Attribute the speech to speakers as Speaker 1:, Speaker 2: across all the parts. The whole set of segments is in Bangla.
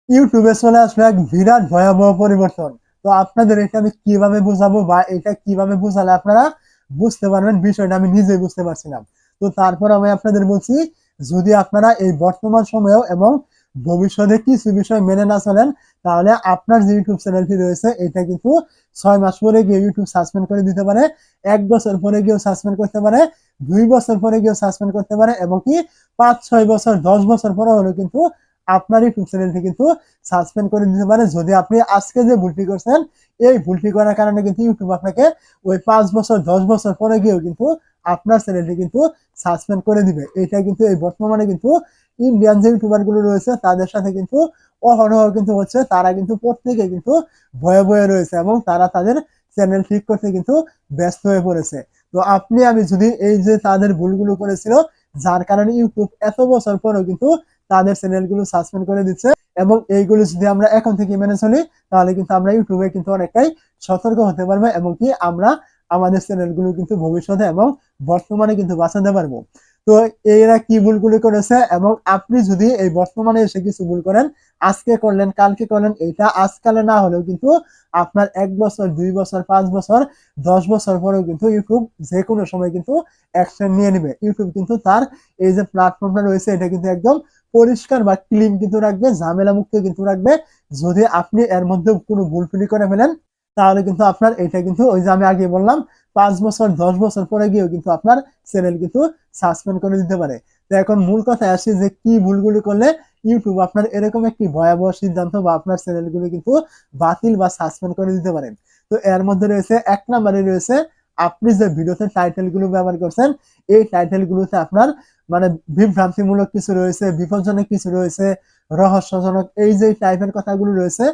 Speaker 1: ইউটিউবে চলে আসলো এক বিরাট ভয়াবহ পরিবর্তন। তো আপনাদের এটা আমি কিভাবে বোঝাবো বা এটা কিভাবে বোঝালে আপনারা বুঝতে পারবেন, বিষয়টা আমি নিজেই বুঝতে পারছিলাম। তো তারপর আমি আপনাদের বলছি, যদি আপনারা এই বর্তমান সময়েও এবং ভবিষ্যতে কিছু বিষয় মেনে না চলেন, তাহলে আপনার যে ইউটিউব চ্যানেলটি রয়েছে এটা কিন্তু 6 মাস পরে গিয়ে ইউটিউব সাসপেন্ড করে দিতে পারে, 1 বছর পরে গিয়েও সাসপেন্ড করতে পারে, 2 বছর পরে গিয়েও সাসপেন্ড করতে পারে, এবং কি 5-6 বছর 10 বছর পরে হলেও কিন্তু আপনার ইউটিউব চ্যানেলটি কিন্তু সাসপেন্ড করে দিতে পারে, যদি আপনি আজকে যে ভুলটি করছেন এই ভুলটি করার কারণে কিন্তু ইউটিউব আপনাকে ওই 5 বছর 10 বছর পরে গিয়েও কিন্তু আপনার চ্যানেলটি কিন্তু সাসপেন্ড করে দিবে। এটা কিন্তু এই বর্তমানে কিন্তু ইন্ডিয়ান যে ইউটিউবার গুলো রয়েছে তাদের সাথে কিন্তু অহরহ কিন্তু হচ্ছে। তারা কিন্তু প্রত্যেকে কিন্তু ভয়ে ভয়ে রয়েছে এবং তারা তাদের চ্যানেল ঠিক করতে কিন্তু ব্যস্ত হয়ে পড়েছে। তো আপনি আমি যদি এই যে তাদের ভুলগুলো করেছিল, যার কারণে ইউটিউব এত বছর পরেও কিন্তু তাদের চ্যানেলগুলো সাসপেন্ড করে দিচ্ছে, এবং এইগুলো যদি আমরা এখন থেকে মেনে চলি, তাহলে কিন্তু আমরা ইউটিউবে কিন্তু অনেকটাই সতর্ক হতে পারবো, এবং কি আমরা আমাদের চ্যানেলগুলো কিন্তু ভবিষ্যতে এবং বর্তমানে কিন্তু বাঁচাতে পারবো। তো এরা কি ভুলগুলো করেছে, এবং আপনি যদি এই বর্তমানে এসে কিছু ভুল করেন, আজকে করলেন কালকে করলেন, এটা আজকালে না হলেও কিন্তু আপনার 1 বছর 2 বছর 5 বছর 10 বছর পরেও কিন্তু ইউটিউব যে কোনো সময় কিন্তু অ্যাকশন নিয়ে নেবে। ইউটিউব কিন্তু তার এই যে প্ল্যাটফর্মটা রয়েছে এটা কিন্তু একদম পরিষ্কার বা ক্লিন কিন্তু রাখবে, ঝামেলা মুক্ত কিন্তু রাখবে। যদি আপনি এর মধ্যে কোনো ভুল টুলি করে ফেলেন, তাহলে কিন্তু আপনার এটা কিন্তু ওই যে আমি আগে বললাম 5 বছর 10 বছর পরে গিয়েও কিন্তু আপনার চ্যানেল কিন্তু সাসপেন্ড করে দিতে পারে। তো এখন মূল কথায় আসি যে কি ভুলগুলি করলে ইউটিউব আপনার এরকম একটি ভয়াবহ সিদ্ধান্ত বা আপনার চ্যানেলগুলো কিন্তু বাতিল বা সাসপেন্ড করে দিতে পারেন। তো এর মধ্যে রয়েছে, 1 নম্বরে রয়েছে, আপনি যে ভিডিওতে টাইটেল গুলো ব্যবহার করছেন এই টাইটেল গুলোতে আপনার মানে বিভ্রান্তিমূলক কিছু রয়েছে, বিপজ্জনক কিছু রয়েছে, রহস্যজনক এই যে টাইপের কথাগুলো রয়েছে,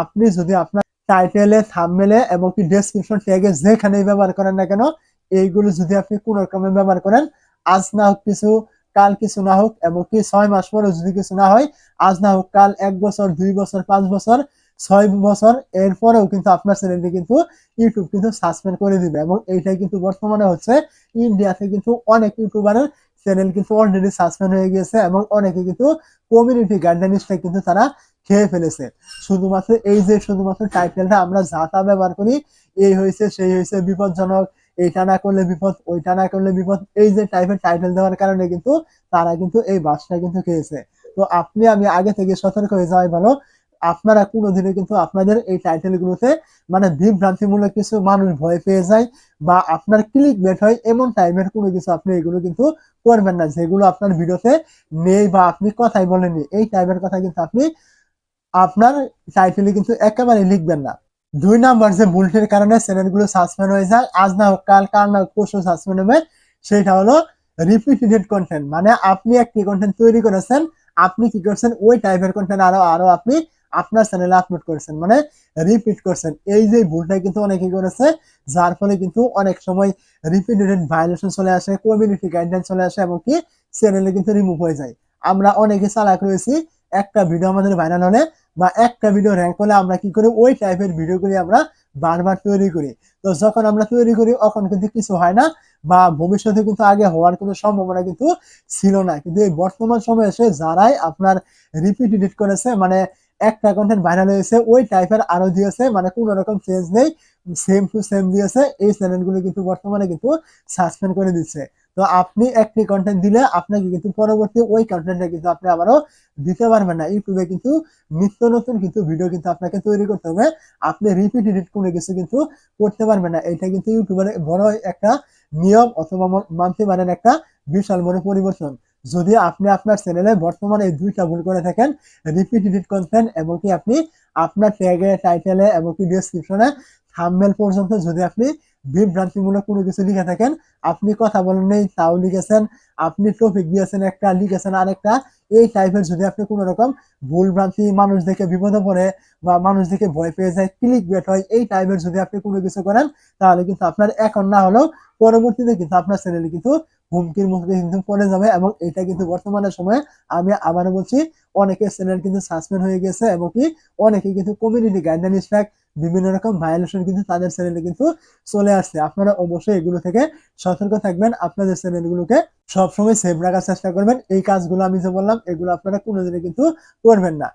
Speaker 1: আপনি যদি আপনার টাইটেলে, থাম্বনেলে এবং কি ডেসক্রিপশন ট্যাগে যেখানেই ব্যবহার করেন না কেন, এইগুলো যদি আপনি কোন রকমে ব্যবহার করেন, আজ না হোক কিছু, কাল কিছু না হোক, এবং কি 6 মাস পরেও যদি কিছু না হয়, আজ না হোক কাল 1 বছর 2 বছর 5 বছর 6 বছর এরপরেও কিন্তু আপনার চ্যানেলটি কিন্তু ইউটিউব কিন্তু সাসপেন্ড করে দিবে। এবং এইটাই কিন্তু বর্তমানে হচ্ছে। ইন্ডিয়াতে কিন্তু অনেক ইউটিউবারের চ্যানেল কিন্তু অলরেডি সাসপেন্ড হয়ে গিয়েছে, এবং অনেকে কিন্তু কমিউনিটি গাইডলাইন স্ট্রাইক কিন্তু তারা খেয়ে ফেলেছে। শুধুমাত্র এই যে শুধুমাত্র টাইটেলটা আমরা যা তা ব্যবহার করি, এই হয়েছে সেই হয়েছে, বিপজ্জনক, এইটা না করলে বিপদ, ওইটা না করলে বিপদ, এই যে টাইপের টাইটেল দেওয়ার কারণে কিন্তু তারা কিন্তু এই বাসটা কিন্তু খেয়েছে। তো আপনি আমি আগে থেকে সতর্ক হয়ে যাওয়াই ভালো। আপনারা কোনোদিনও কিন্তু আপনাদের এই টাইটেল গুলোতে মানে বিভ্রান্তিমূলক কিছু মানুষ ভয় পেয়ে যায় বা আপনার ক্লিক বেট হয় এমন টাইপের কোনো কিছু আপনি এগুলো কিন্তু করবেন না, যেগুলো আপনার ভিডিওতে নেই বা আপনি কথাই বলেননি। এই টাইপের কথা কিন্তু আপনি আপনার টাইটেলে কিন্তু একেবারে লিখবেন না। 2 নাম্বার যে ভুলটির কারণে চ্যানেলগুলো সাসপেন্ড হয়ে যায়, আজ না হোক কাল, কাল না হোক পরশু সাসপেন্ড হবে, সেটা হলো রিপিটেড কন্টেন্ট। মানে আপনি একটি কন্টেন্ট তৈরি করেছেন, আপনি কি করছেন ওই টাইপের কন্টেন্ট আরো আরো আপনি আপনার চ্যানেলে আপলোড করেছেন, মানে রিপিট করছেন। এই যে ভুলটা কিন্তু অনেকেই করেছে, যার ফলে কিন্তু অনেক সময় রিপিটেড ভায়োলেশন চলে আসে, কমিউনিটি গাইডলাইন চলে আসে, এবং কি চ্যানেলে কিন্তু রিমুভ হয়ে যায়। আমরা অনেকে চালাক রয়েছি, একটা ভিডিও আমাদের ভাইরাল হলে বা একটা ভিডিও র্যাঙ্ক হলে আমরা কি করি, ওই টাইপের ভিডিওগুলি আমরা বারবার তৈরি করি। তো যখন আমরা তৈরি করি তখন কিন্তু কিছু হয় না, বা ভবিষ্যতে কিন্তু আগে হওয়ার কোনো সম্ভাবনা কিন্তু ছিল না। কিন্তু এই বর্তমান সময়ে এসে যারাই আপনার রিপিট এডিট করেছে, মানে একটা কন্টেন্ট ভাইরাল হয়েছে ওই টাইপের আরো দিয়েছে, মানে কোনো রকম চেঞ্জ নেই, সেম টু সেম দিয়েছে, এই চ্যানেলগুলো কিন্তু বর্তমানে কিন্তু সাসপেন্ড করে দিচ্ছে। তো আপনি একটি কন্টেন্ট দিলে আপনাকে কিন্তু পরবর্তী ওই কন্টেন্টটা কিন্তু আপনি আবারও দিতে পারবেন না। ইউটিউবে কিন্তু নিত্য নতুন কিন্তু ভিডিও কিন্তু আপনাকে তৈরি করতে হবে। আপনি রিপিট এডিট কোনো কিছু কিন্তু করতে পারবেন না। এটা কিন্তু ইউটিউবের বড় একটা নিয়ম, অথবা মানতে পারেন একটা বিশাল বড় পরিবর্তন। যদি আপনি আপনার চ্যানেলে বর্তমানে এই দুইটা ভুল করে থাকেন, রিপিট এডিট কন্টেন্ট এবং কি আপনি আপনার ট্যাগে, টাইটেলে এবং কি ডেসক্রিপশনে, থাম্বনেল পর্যন্ত যদি আপনি বিভ্রান্তিমূলক কোনো কিছু লিখে থাকেন, আপনি কথা বলেন নেই তাও লিখেছেন, আপনি টপিক দিয়েছেন একটা লিখেছেন আরেকটা, এই টাইপের যদি আপনি কোনো রকম ভুল ভ্রান্তি, মানুষ দেখে বিপদে পড়ে বা মানুষ দেখে ভয় পেয়ে যায়, ক্লিক বেট হয়, এই টাইপের যদি আপনি কোনো কিছু করেন, তাহলে কিন্তু আপনার এখন না হলেও পরবর্তীতে কিন্তু আপনার চ্যানেলে কিন্তু হুমকির মুখে কিন্তু পড়ে যাবে। এবং এটা কিন্তু বর্তমানের সময়ে আমি আবারও বলছি, অনেকের চ্যানেল কিন্তু সাসপেন্ড হয়ে গেছে, এবং কি অনেকে কিন্তু কমিউনিটি গাইডলাইন স্ট্রাইক, বিভিন্ন রকম ভায়োলেশন কিন্তু তাদের চ্যানেলে কিন্তু চলে আসছে। আপনারা অবশ্যই এগুলো থেকে সতর্ক থাকবেন, আপনাদের চ্যানেলগুলোকে সবসময় সেভ রাখার চেষ্টা করবেন। এই কাজগুলো আমি যে বললাম এগুলো আপনারা কোনোদিনই কিন্তু করবেন না।